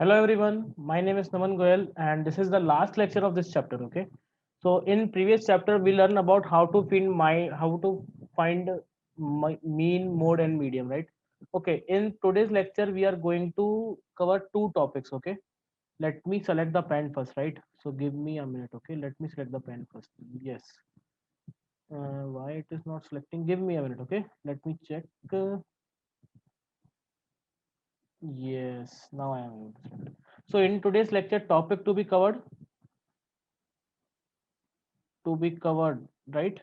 Hello everyone, my name is Naman Goyal and this is the last lecture of this chapter. Okay, so in previous chapter we learn about how to find mean, mode, and medium, right? Okay, in today's lecture we are going to cover two topics. Okay, let me select the pen first, right? So give me a minute. Okay, let me select the pen first. Yes, why it is not selecting? Give me a minute. Okay, let me check. Yes, now I am able to select. So in today's lecture, topic to be covered, right?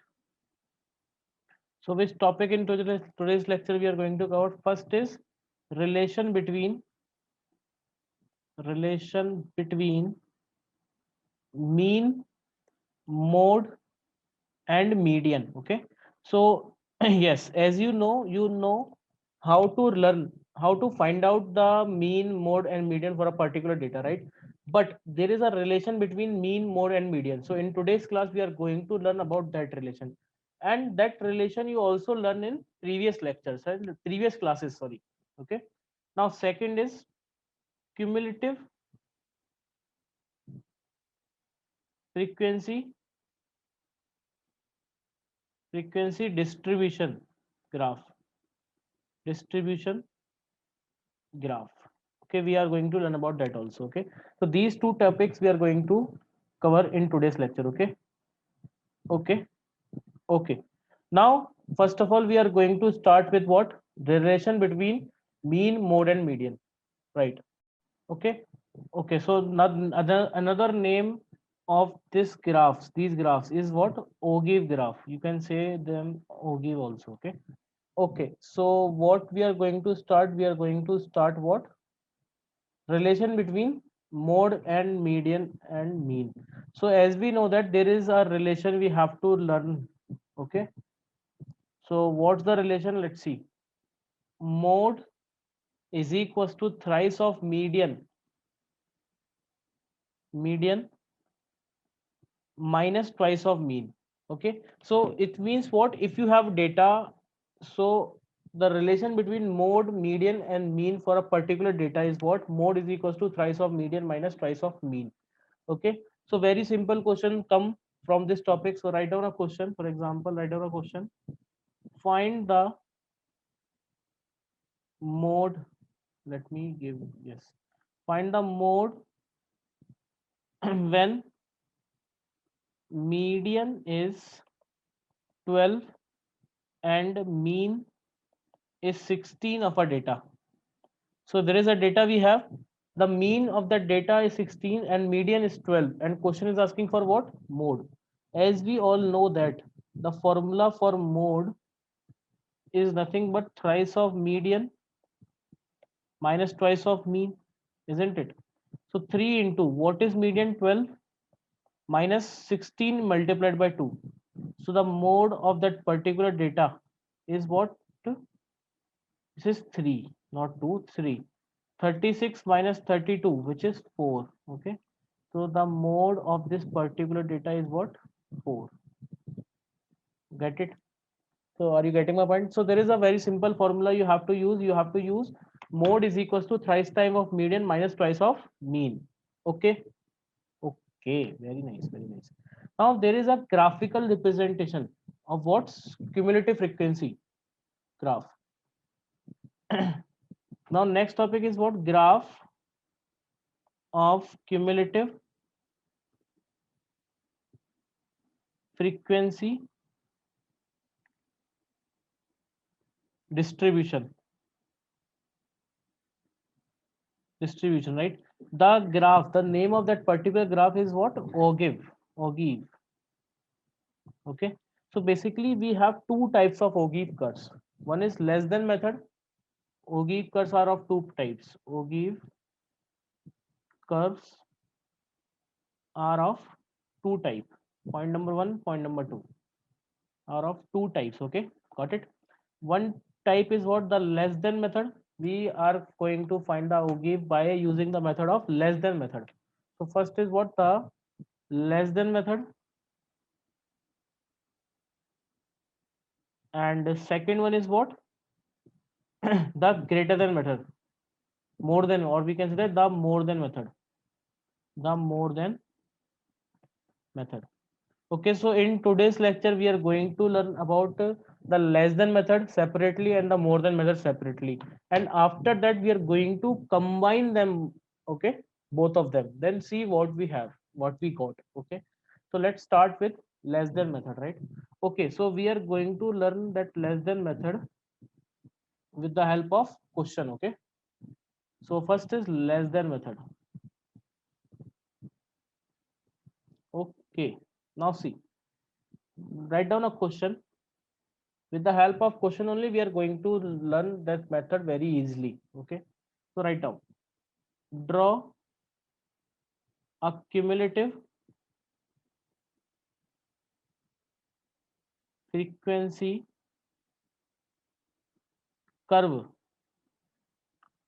So which topic in today's lecture we are going to cover? First is relation between relation between mean, mode, and median. Okay. So yes, as you know how to learn, how to find out the mean, mode, and median for a particular data, right? But there is a relation between mean, mode, and median. So in today's class we are going to learn about that relation, and that relation you also learn in previous lectures and previous classes, sorry. Okay. Now second is cumulative frequency frequency distribution graph distribution graph. Okay, we are going to learn about that also. Okay, so these two topics we are going to cover in today's lecture. Okay. Okay. Okay, now first of all we are going to start with what? The relation between mean, mode, and median, right? Okay. Okay, so another name of these graphs is what? Ogive graph, you can say them Ogive also. Okay. Okay, so what we are going to start? We are going to start what? Relation between mode and median and mean. So as we know that there is a relation we have to learn. Okay, so what's the relation? Let's see. Mode is equals to thrice of median minus twice of mean. Okay, so it means what? If you have data, so the relation between mode, median, and mean for a particular data is what? Mode is equals to thrice of median minus twice of mean. Okay, so very simple question come from this topic. So write down a question. For example, write down a question. Find the mode. Let me give, yes. Find the mode when median is 12 and mean is 16 of our data. So there is a data we have. The mean of that data is 16 and median is 12. And question is asking for what? Mode. As we all know that the formula for mode is nothing but thrice of median minus twice of mean, isn't it? So 3 into what is median? 12 minus 16 multiplied by 2. So the mode of that particular data is what? This is 3, not 2, 3. 36 minus 32, which is 4. Okay. So the mode of this particular data is what? 4. Get it? So are you getting my point? So there is a very simple formula you have to use. You have to use mode is equals to thrice time of median minus twice of mean. Okay. Okay. Very nice. Very nice. Now there is a graphical representation of what's cumulative frequency graph. Now next topic is what? Graph of cumulative frequency distribution. Distribution, right? The graph, the name of that particular graph is what? Ogive. Okay, so basically we have two types of Ogive curves. One is less than method. Ogive curves are of two types. Ogive curves are of two type. Point number one, point number two are of two types. Okay, got it? One type is what? The less than method. We are going to find the Ogive by using the method of less than method. So first is what? The less than method, and the second one is what? The greater than method. more than, or we can say that the more than method, the more than method. Okay, so in today's lecture we are going to learn about the less than method separately and the more than method separately, and after that we are going to combine them. Okay, both of them, then see what we have, what we got. Okay, so let's start with less than method, right? Okay, so we are going to learn that less than method with the help of question. Okay, so first is less than method. Okay, now see, write down a question. With the help of question only we are going to learn that method very easily. Okay, so write down, draw a cumulative frequency curve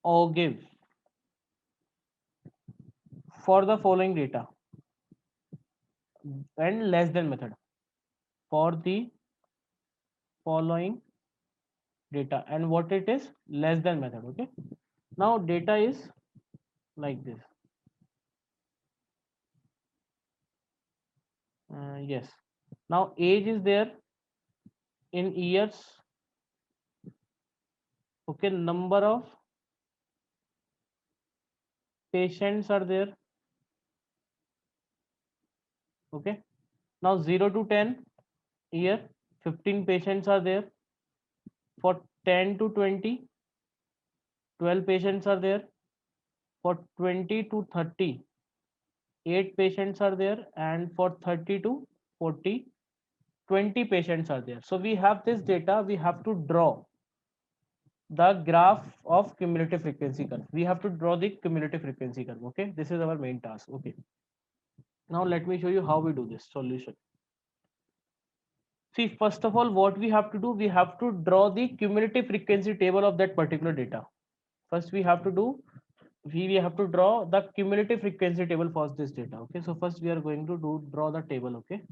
Ogive for the following data, and less than method for the following data, and what it is, less than method. Okay, now data is like this. Yes, now age is there in years. Okay, number of patients are there. Okay, now 0 to 10 year, 15 patients are there. For 10 to 20, 12 patients are there. For 20 to 30, 8 patients are there. And for 30 to 40, 20 patients are there. So we have this data, we have to draw the graph of cumulative frequency curve. We have to draw the cumulative frequency curve. Okay, this is our main task. Okay, now let me show you how we do this solution. See, first of all, what we have to do, we have to draw the cumulative frequency table of that particular data. First we have to do, we have to draw the cumulative frequency table for this data. Okay, so first we are going to draw the table. Okay,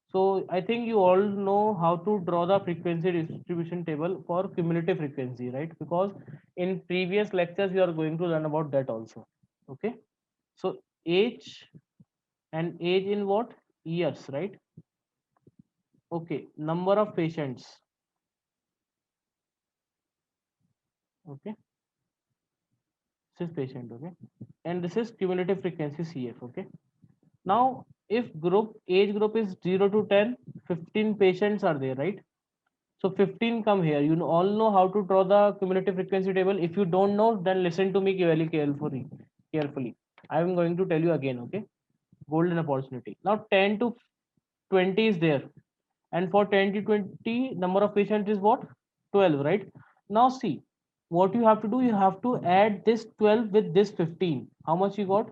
so I think you all know how to draw the frequency distribution table for cumulative frequency, right? Because in previous lectures you are going to learn about that also. Okay, so age, and age in what, years, right? Okay, number of patients. Okay, this is patient. Okay, and this is cumulative frequency CF. Okay, now if group, age group is 0 to 10, 15 patients are there, right? So 15 come here. You all know how to draw the cumulative frequency table. If you don't know, then listen to me very carefully. I am going to tell you again. Okay, golden opportunity. Now 10 to 20 is there, and for 10 to 20 number of patients is what, 12, right? Now see, what you have to do, you have to add this 12 with this 15. How much you got?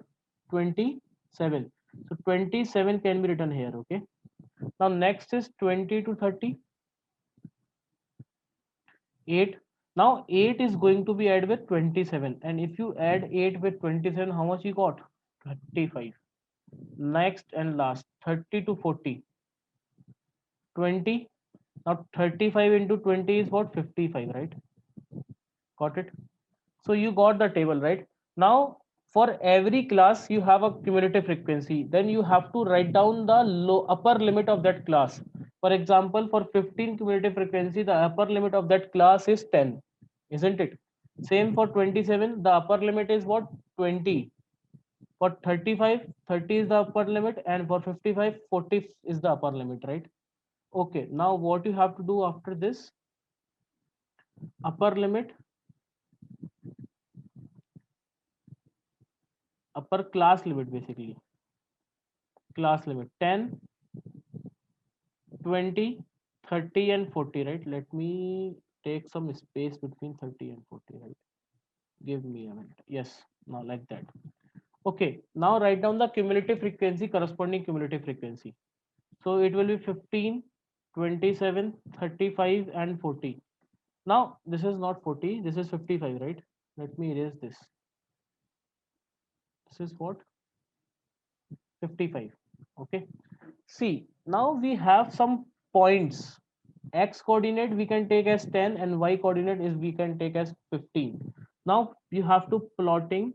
27. So 27 can be written here. Okay, now next is 20 to 30, 8. Now 8 is going to be added with 27, and if you add 8 with 27, how much you got? 35. Next and last, 30 to 40, 20. Now 35 into 20 is what, 55, right? Got it? So you got the table, right? Now for every class you have a cumulative frequency, then you have to write down the upper limit of that class. For example, for 15 cumulative frequency, the upper limit of that class is 10, isn't it? Same for 27, the upper limit is what, 20. For 35, 30 is the upper limit, and for 55, 40 is the upper limit, right? Okay, now what you have to do after this, upper limit, upper class limit, basically class limit 10, 20, 30 and 40, right? Let me take some space between 30 and 40, right? Give me a minute. Yes, now like that. Okay, now write down the cumulative frequency, corresponding cumulative frequency. So it will be 15, 27, 35 and 40. Now this is not 40, this is 55, right? Let me erase this. This is what, 55. Okay, see, now we have some points. X coordinate we can take as 10 and Y coordinate is we can take as 15. Now you have to plotting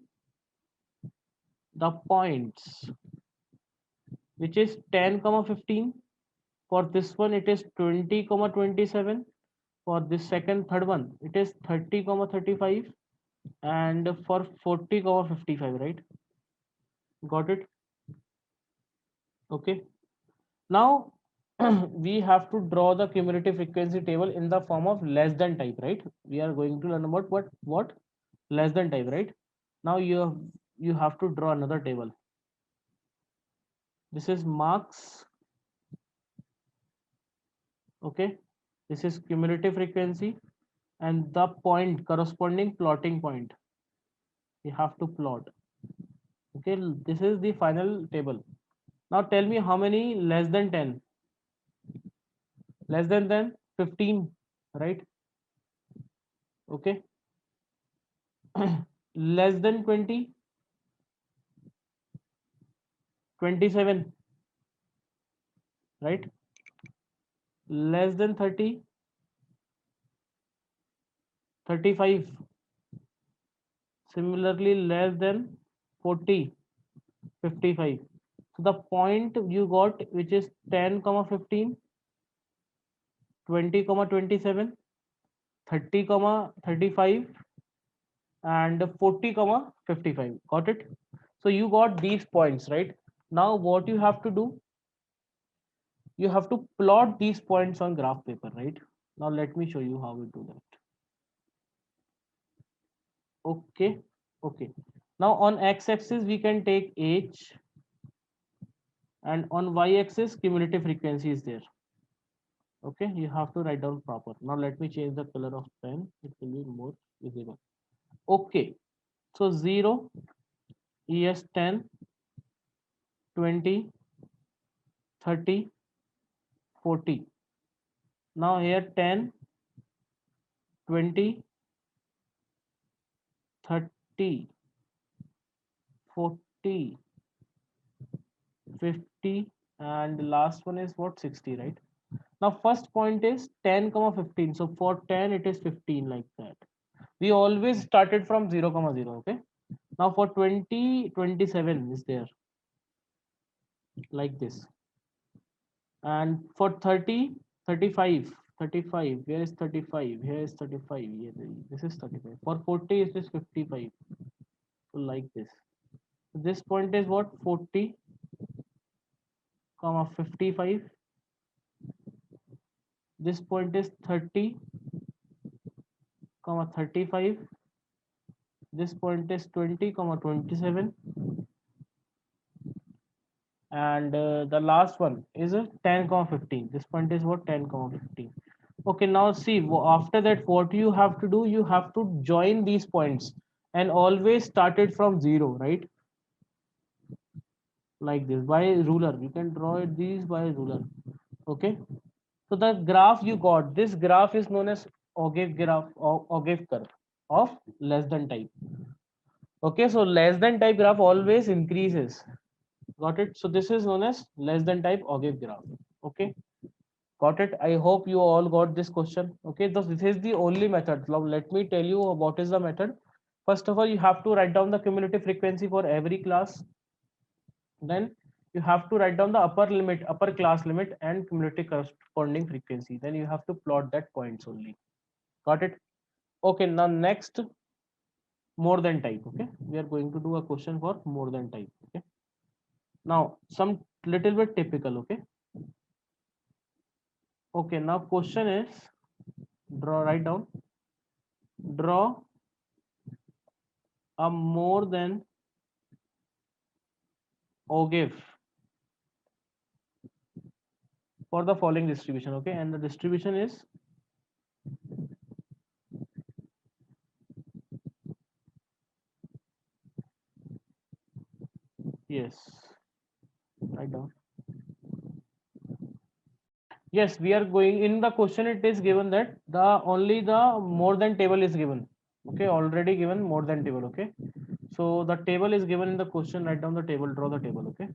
the points which is 10 comma 15. For this one it is 20 comma 27. For this third one it is 30 comma 35, and for 40 comma 55, right? Got it? Okay. Now we have to draw the cumulative frequency table in the form of less than type, right? We are going to learn about what less than type, right? Now you have to draw another table. This is marks. Okay, this is cumulative frequency, and the point corresponding plotting point you have to plot. Okay, this is the final table. Now tell me how many less than 10, less than 10, 15, right? Okay. Less than 20, 27, right? Less than 30, 35. Similarly, less than 40, 55. So the point you got, which is 10 comma 15, 20 comma 27, 30 comma 35, and 40 comma 55. Got it? So you got these points, right? Now what you have to do, you have to plot these points on graph paper, right? Now let me show you how we do that. Okay. Okay. Now on x-axis we can take h, and on y-axis cumulative frequency is there. Okay, you have to write down proper. Now let me change the color of pen, it will be more visible. Okay, so 0, es 10, 20, 30, 40. Now here 10, 20, 30, 40, 50, and the last one is what, 60, right? Now first point is 10 comma 15. So for 10 it is 15, like that. We always started from 0 comma 0. Okay. Now for 20, 27 is there, like this. And for 30, 35, 35. Where is 35? Here is 35. Here, this is 35. For 40 it is 55. So like this. So this point is what, 40 comma 55. This point is 30 comma 35. This point is 20 comma 27, and the last one is a 10 comma 15. This point is what, 10 comma 15. Okay, now see, after that what you have to do, you have to join these points and always start it from 0, right? Like this, by ruler you can draw it these by ruler. Okay, so the graph you got, this graph is known as Ogive graph or Ogive curve of less than type. Okay, so less than type graph always increases. Got it? So this is known as less than type Ogive graph. Okay, got it? I hope you all got this question. Okay, so this is the only method. Now let me tell you what is the method. First of all, you have to write down the cumulative frequency for every class. Then you have to write down the upper limit, upper class limit, and cumulative corresponding frequency. Then you have to plot that points only. Got it? Okay, now next, more than type. Okay, we are going to do a question for more than type. Okay, now some little bit typical. Okay. Okay, now question is, write down, draw a more than Ogive for the following distribution. Okay, and the distribution is, yes, write down. Yes, we are going in the question. It is given that the only the more than table is given. Okay, already given more than table. Okay, so the table is given in the question. Write down the table, draw the table. Okay,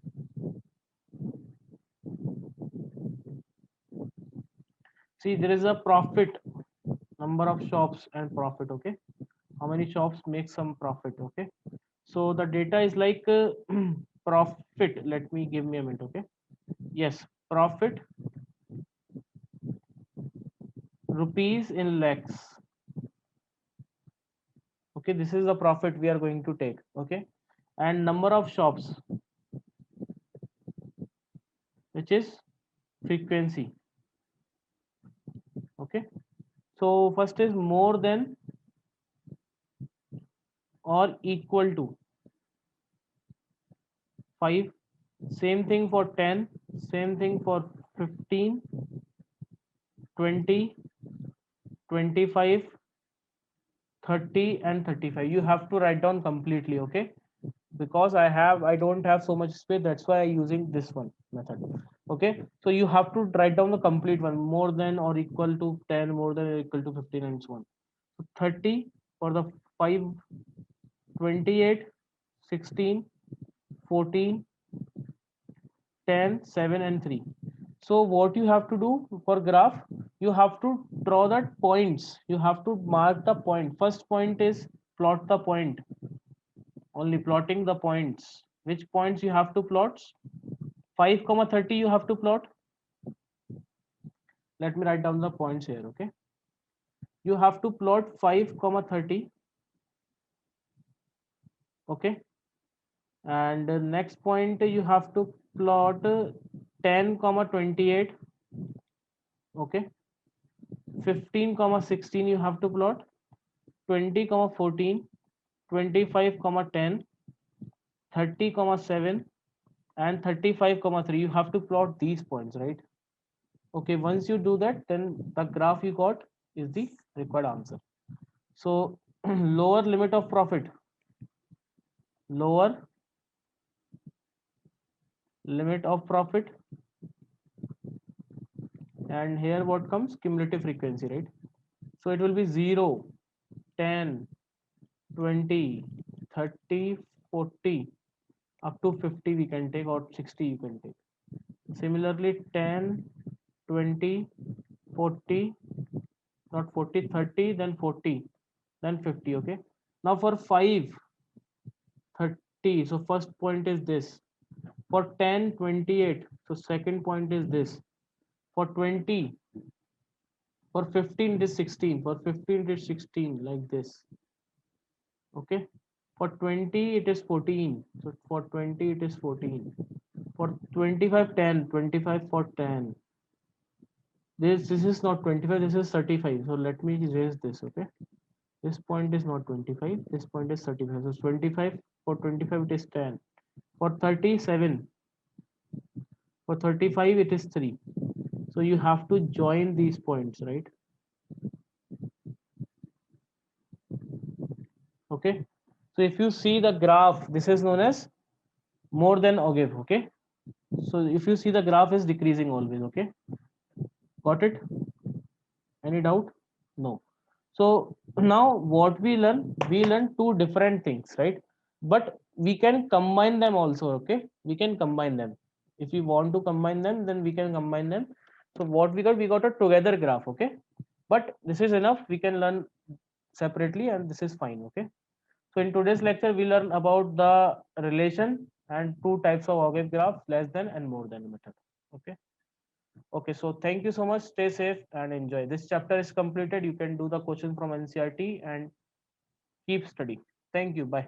See, there is a profit, number of shops and profit. Okay, how many shops make some profit? Okay, so the data is like profit. Let me give me a minute. Okay, yes, profit rupees in lakhs. Okay, this is the profit we are going to take. Okay, and number of shops, which is frequency. Okay, so first is more than or equal to 5, same thing for 10, same thing for 15, 20, 25, 30 and 35. You have to write down completely. Okay, because I don't have so much space, that's why I'm using this one method. Okay, so you have to write down the complete one, more than or equal to 10, more than or equal to 15 and so on. So 30 for the 5, 28, 16, 14, 10, 7 and 3. So what you have to do for graph, you have to draw that points, you have to mark the point. First point is plot the point, only plotting the points. Which points you have to plot? 5, 30 you have to plot. Let me write down the points here. Okay, you have to plot 5, 30. Okay, and next point you have to plot 10, 28. Okay, 15, 16 you have to plot, 20, 14, 25, 10, 30, 7 and 35, 3. You have to plot these points, right? Okay, once you do that, then the graph you got is the required answer. So lower limit of profit, lower limit of profit, and here what comes? Cumulative frequency, right? So it will be 0, 10, 20, 30, 40, up to 50 we can take, or 60 you can take. Similarly 10, 20, 40, not 40, 30, then 40, then 50. Okay, now for 5, 30, so first point is this. For 10, 28, so second point is this. For 20, for 15 it is 16, for 15 it is 16, like this. Okay, for 20 it is 14, so for 20 it is 14. For 25, 10, 25 for 10. This is not 25, this is 35. So let me erase this. Okay, this point is not 25, this point is 35. So 25, for 25 it is 10. For 37, for 35 it is 3. So you have to join these points, right? Okay, so if you see the graph, this is known as more than Ogive. Okay, so if you see the graph is decreasing always. Okay, got it? Any doubt? No. So now what we learn two different things, right? But we can combine them also. Okay, we can combine them. If we want to combine them, then we can combine them. So what we got a together graph. Okay, but this is enough. We can learn separately and this is fine. Okay, so in today's lecture we learn about the relation and two types of Ogive graph, less than and more than method. Okay. Okay, so thank you so much. Stay safe and enjoy. This chapter is completed. You can do the question from NCRT and keep studying. Thank you. Bye.